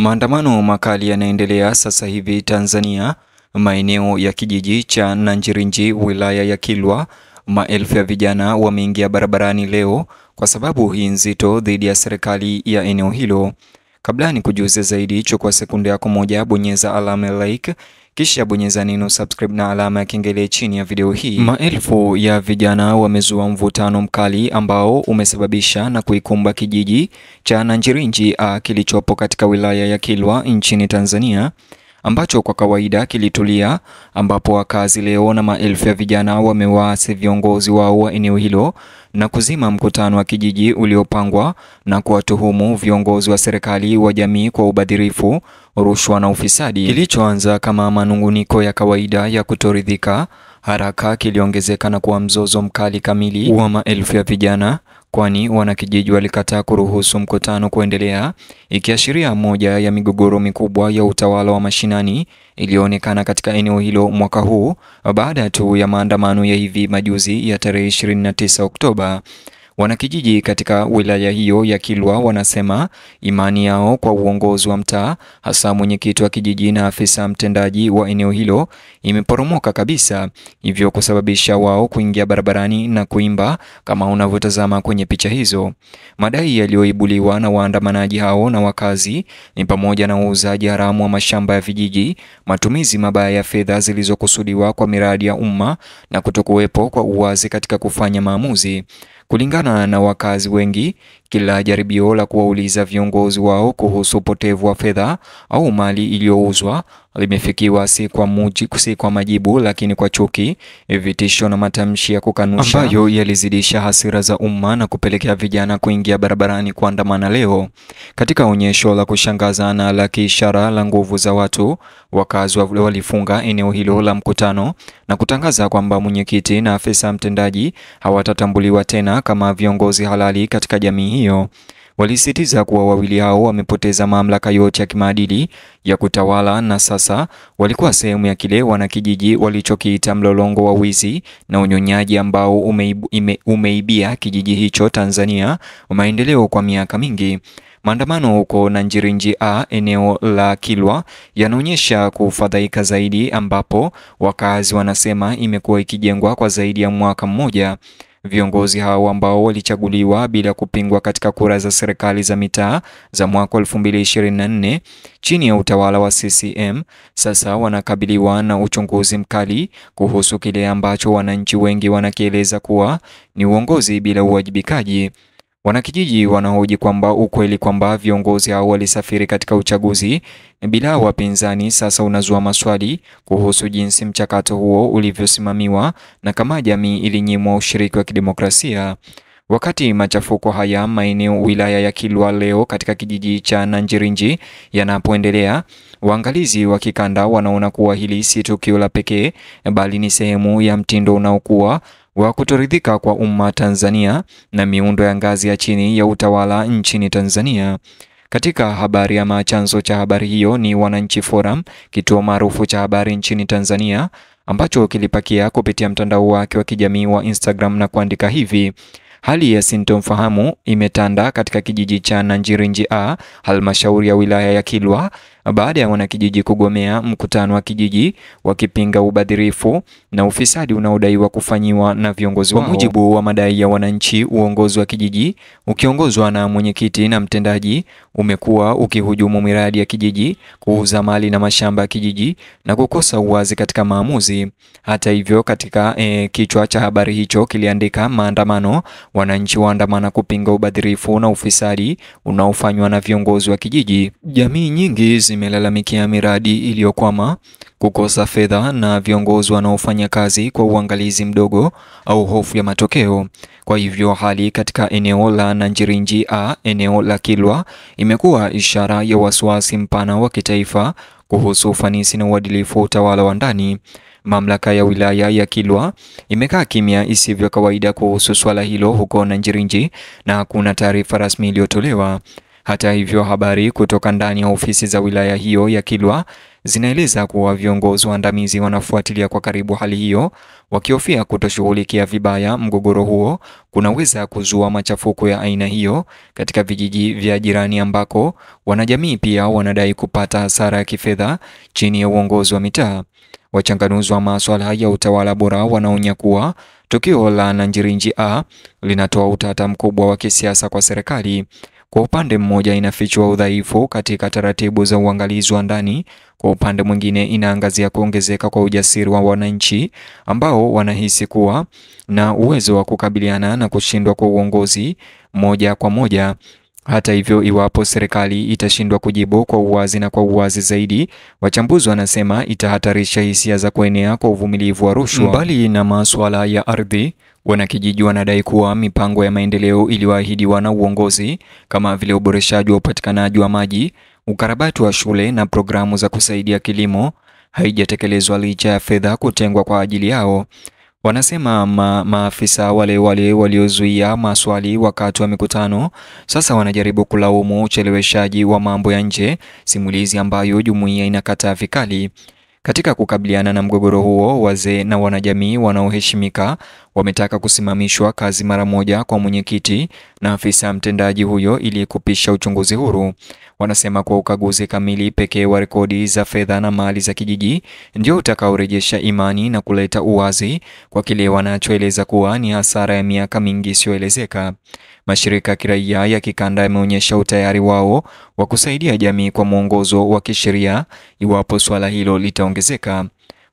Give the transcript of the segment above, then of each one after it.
Maandamano makali yanaendelea sasa hivi Tanzania, maeneo ya kijiji cha Nanjirinji, wilaya ya Kilwa. Maelfu ya vijana wameingia barabarani leo kwa sababu hii nzito dhidi ya serikali ya eneo hilo. Kabla ni kujuze zaidi, chukua sekunde yako moja, bonyeza alama ya like, kisha bonyeza neno subscribe na alama ya kengele chini ya video hii. Maelfu ya vijana wamezua mvutano mkali ambao umesababisha na kuikumba kijiji cha Nanjirinji kilichopo katika wilaya ya Kilwa nchini Tanzania, ambacho kwa kawaida kilitulia, ambapo wakazi leo na maelfu ya vijana wamewaasi viongozi wao wa eneo hilo na kuzima mkutano wa kijiji uliopangwa na kuwatuhumu viongozi wa serikali wa jamii kwa ubadhirifu, rushwa na ufisadi. Kilichoanza kama manunguniko ya kawaida ya kutoridhika, haraka kiliongezeka na kuwa mzozo mkali kamili wa maelfu ya vijana, kwani wanakijiji walikataa kuruhusu mkutano kuendelea, ikiashiria moja ya migogoro mikubwa ya utawala wa mashinani iliyoonekana katika eneo hilo mwaka huu baada tu ya maandamano ya hivi majuzi ya tarehe 29 Oktoba. Wanakijiji katika wilaya hiyo ya Kilwa wanasema imani yao kwa uongozi wa mtaa, hasa mwenyekiti wa kijiji na afisa mtendaji wa eneo hilo, imeporomoka kabisa, hivyo kusababisha wao kuingia barabarani na kuimba kama unavyotazama kwenye picha hizo. Madai yaliyoibuliwa na waandamanaji hao na wakazi ni pamoja na uuzaji haramu wa mashamba ya vijiji, matumizi mabaya ya fedha zilizokusudiwa kwa miradi ya umma na kutokuwepo kwa uwazi katika kufanya maamuzi. Kulingana na wakazi wengi, kila jaribio la kuwauliza viongozi wao kuhusu upotevu wa fedha au mali iliyouzwa limefikiwa si kwa majibu, lakini kwa chuki, vitisho na matamshi ya kukanusha ambayo yalizidisha hasira za umma na kupelekea vijana kuingia barabarani kuandamana leo. Katika onyesho la kushangaza na la kiishara la nguvu za watu, wakazi walifunga eneo hilo la mkutano na kutangaza kwamba mwenyekiti na afisa mtendaji hawatatambuliwa tena kama viongozi halali katika jamii hiyo. Walisitiza kuwa wawili hao wamepoteza mamlaka yote ya kimaadili ya kutawala na sasa walikuwa sehemu ya kile wanakijiji walichokiita mlolongo wa wizi na unyonyaji ambao umeibia kijiji hicho Tanzania maendeleo kwa miaka mingi. Maandamano huko Nanjirinji eneo la Kilwa yanaonyesha kufadhaika zaidi, ambapo wakazi wanasema imekuwa ikijengwa kwa zaidi ya mwaka mmoja. Viongozi hao ambao walichaguliwa bila kupingwa katika kura za serikali za mitaa za mwaka 2024 chini ya utawala wa CCM sasa wanakabiliwa na uchunguzi mkali kuhusu kile ambacho wananchi wengi wanakieleza kuwa ni uongozi bila uwajibikaji. Wanakijiji wanahoji kwamba ukweli kwamba viongozi hao walisafiri katika uchaguzi bila wapinzani sasa unazua maswali kuhusu jinsi mchakato huo ulivyosimamiwa na kama jamii ilinyimwa ushiriki wa kidemokrasia. Wakati machafuko haya maeneo wilaya ya Kilwa leo katika kijiji cha Nanjirinji yanapoendelea, waangalizi wa kikanda wanaona kuwa hili si tukio la pekee, bali ni sehemu ya mtindo unaokuwa wa kutoridhika kwa umma Tanzania na miundo ya ngazi ya chini ya utawala nchini Tanzania. Katika habari ama chanzo cha habari hiyo ni Wananchi Forum, kituo maarufu cha habari nchini Tanzania, ambacho kilipakia kupitia mtandao wake wa kijamii wa Instagram na kuandika hivi: hali ya sintofahamu imetanda katika kijiji cha Nanjirinji halmashauri ya wilaya ya Kilwa baada ya wanakijiji kugomea mkutano wa kijiji wakipinga ubadhirifu na ufisadi unaodaiwa kufanyiwa na viongozi wao. Kwa mujibu wa madai ya wananchi, uongozi wa kijiji ukiongozwa na mwenyekiti na mtendaji umekuwa ukihujumu miradi ya kijiji, kuuza mali na mashamba ya kijiji na kukosa uwazi katika maamuzi. Hata hivyo, katika kichwa cha habari hicho kiliandika maandamano, wananchi waandamana kupinga ubadhirifu na ufisadi unaofanywa na viongozi wa kijiji. Jamii nyingi zimelalamikia miradi iliyokwama, kukosa fedha na viongozi wanaofanya kazi kwa uangalizi mdogo au hofu ya matokeo. Kwa hivyo hali katika eneo la Nanjirinji eneo la Kilwa imekuwa ishara ya wasiwasi mpana wa kitaifa kuhusu ufanisi na uadilifu wa utawala wa ndani. Mamlaka ya wilaya ya Kilwa imekaa kimya isivyo kawaida kuhusu swala hilo huko Nanjirinji na hakuna taarifa rasmi iliyotolewa. Hata hivyo, habari kutoka ndani ya ofisi za wilaya hiyo ya Kilwa zinaeleza kuwa viongozi waandamizi wanafuatilia kwa karibu hali hiyo, wakihofia kutoshughulikia vibaya mgogoro huo kunaweza kuzua machafuko ya aina hiyo katika vijiji vya jirani ambako wanajamii pia wanadai kupata hasara ya kifedha chini ya uongozi wa mitaa. Wachanganuzi wa masuala ya utawala bora wanaonya kuwa tukio la Nanjirinji A linatoa utata mkubwa wa kisiasa kwa serikali. Kwa upande mmoja, inafichua udhaifu katika taratibu za uangalizi wa ndani. Kwa upande mwingine, inaangazia kuongezeka kwa ujasiri wa wananchi ambao wanahisi kuwa na uwezo wa kukabiliana na kushindwa kwa uongozi moja kwa moja. Hata hivyo, iwapo serikali itashindwa kujibu kwa uwazi na kwa uwazi zaidi, wachambuzi wanasema itahatarisha hisia za kuenea kwa uvumilivu wa rushwa. Mbali na masuala ya ardhi, wanakijiji wanadai kuwa mipango ya maendeleo iliyoahidiwa na uongozi kama vile uboreshaji wa upatikanaji wa maji, ukarabati wa shule na programu za kusaidia kilimo haijatekelezwa licha ya fedha kutengwa kwa ajili yao. Wanasema maafisa wale waliozuia maswali wakati wa mikutano sasa wanajaribu kulaumu ucheleweshaji wa mambo ya nje, simulizi ambayo jumuiya inakataa vikali. Katika kukabiliana na mgogoro huo, wazee na wanajamii wanaoheshimika wametaka kusimamishwa kazi mara moja kwa mwenyekiti na afisa mtendaji huyo ili kupisha uchunguzi huru. Wanasema kwa ukaguzi kamili pekee wa rekodi za fedha na mali za kijiji ndio utakaorejesha imani na kuleta uwazi kwa kile wanachoeleza kuwa ni hasara ya miaka mingi isiyoelezeka. Mashirika ya kiraia ya kikanda yameonyesha utayari wao wa kusaidia jamii kwa mwongozo wa kisheria iwapo swala hilo litaongezeka.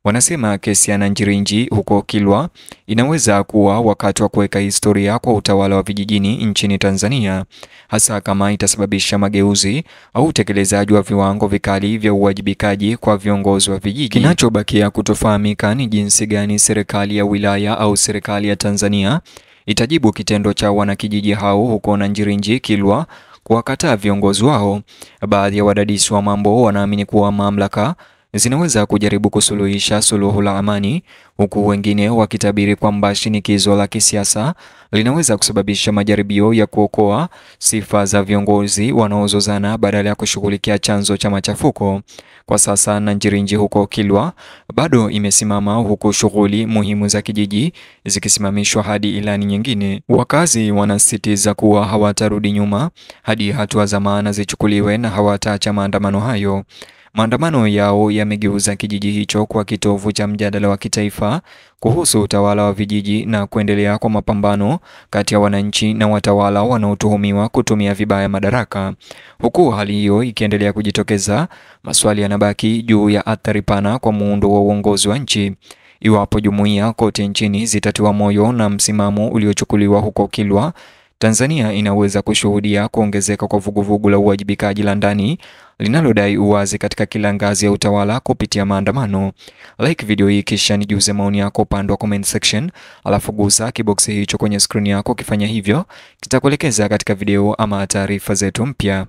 Wanasema kesi ya Nanjirinji huko Kilwa inaweza kuwa wakati wa kuweka historia kwa utawala wa vijijini nchini Tanzania, hasa kama itasababisha mageuzi au utekelezaji wa viwango vikali vya uwajibikaji kwa viongozi wa vijiji. Kinachobakia kutofahamika ni jinsi gani serikali ya wilaya au serikali ya Tanzania itajibu kitendo cha wanakijiji hao huko Nanjirinji Kilwa kuwakataa viongozi wao. Baadhi ya wadadisi wa mambo wanaamini kuwa mamlaka zinaweza kujaribu kusuluhisha suluhu la amani, huku wengine wakitabiri kwamba shinikizo la kisiasa linaweza kusababisha majaribio ya kuokoa sifa za viongozi wanaozozana badala ya kushughulikia chanzo cha machafuko. Kwa sasa Nanjirinji huko Kilwa bado imesimama, huku shughuli muhimu za kijiji zikisimamishwa hadi ilani nyingine. Wakazi wanasisitiza kuwa hawatarudi nyuma hadi hatua za maana zichukuliwe na hawataacha maandamano hayo. Maandamano yao yamegeuza kijiji hicho kwa kitovu cha mjadala wa kitaifa kuhusu utawala wa vijiji na kuendelea kwa mapambano kati ya wananchi na watawala wanaotuhumiwa kutumia vibaya madaraka. Huku hali hiyo ikiendelea kujitokeza, maswali yanabaki juu ya athari pana kwa muundo wa uongozi wa nchi. Iwapo jumuiya kote nchini zitatiwa moyo na msimamo uliochukuliwa huko Kilwa, Tanzania inaweza kushuhudia kuongezeka kwa vuguvugu la uwajibikaji la ndani linalodai uwazi katika kila ngazi ya utawala kupitia maandamano. Like video hii kisha nijuze maoni yako upande wa comment section, alafu gusa kiboksi hicho kwenye screen yako. Kifanya hivyo kitakuelekeza katika video ama taarifa zetu mpya.